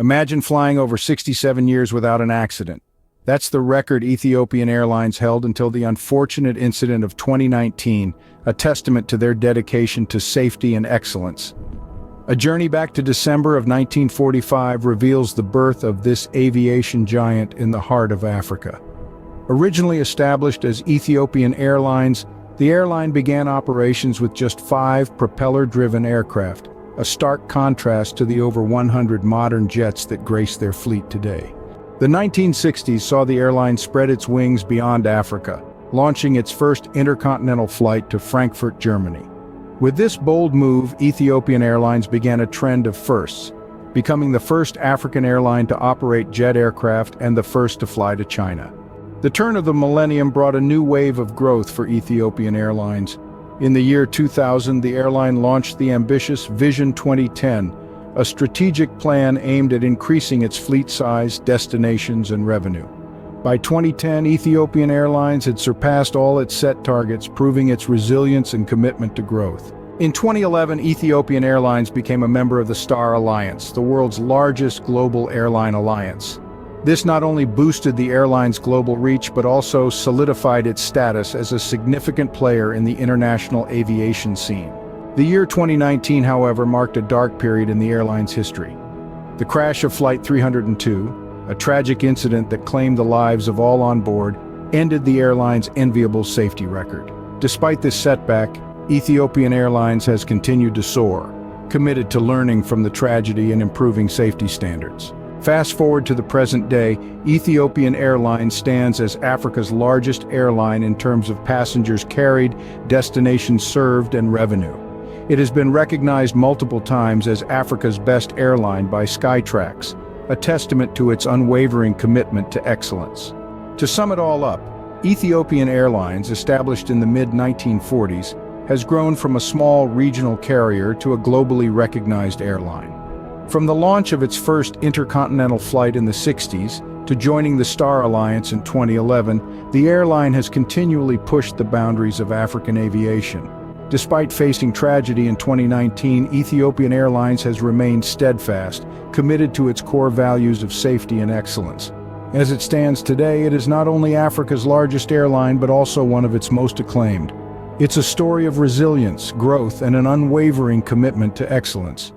Imagine flying over 67 years without an accident. That's the record Ethiopian Airlines held until the unfortunate incident of 2019, a testament to their dedication to safety and excellence. A journey back to December of 1945 reveals the birth of this aviation giant in the heart of Africa. Originally established as Ethiopian Airlines, the airline began operations with just 5 propeller-driven aircraft, a stark contrast to the over 100 modern jets that grace their fleet today. The 1960s saw the airline spread its wings beyond Africa, launching its first intercontinental flight to Frankfurt, Germany. With this bold move, Ethiopian Airlines began a trend of firsts, becoming the first African airline to operate jet aircraft and the first to fly to China. The turn of the millennium brought a new wave of growth for Ethiopian Airlines. In the year 2000, the airline launched the ambitious Vision 2010, a strategic plan aimed at increasing its fleet size, destinations, and revenue. By 2010, Ethiopian Airlines had surpassed all its set targets, proving its resilience and commitment to growth. In 2011, Ethiopian Airlines became a member of the Star Alliance, the world's largest global airline alliance. This not only boosted the airline's global reach, but also solidified its status as a significant player in the international aviation scene. The year 2019, however, marked a dark period in the airline's history. The crash of Flight 302, a tragic incident that claimed the lives of all on board, ended the airline's enviable safety record. Despite this setback, Ethiopian Airlines has continued to soar, committed to learning from the tragedy and improving safety standards. Fast forward to the present day, Ethiopian Airlines stands as Africa's largest airline in terms of passengers carried, destinations served, and revenue. It has been recognized multiple times as Africa's best airline by Skytrax, a testament to its unwavering commitment to excellence. To sum it all up, Ethiopian Airlines, established in the mid-1940s, has grown from a small regional carrier to a globally recognized airline. From the launch of its first intercontinental flight in the 60s to joining the Star Alliance in 2011, the airline has continually pushed the boundaries of African aviation. Despite facing tragedy in 2019, Ethiopian Airlines has remained steadfast, committed to its core values of safety and excellence. As it stands today, it is not only Africa's largest airline, but also one of its most acclaimed. It's a story of resilience, growth, and an unwavering commitment to excellence.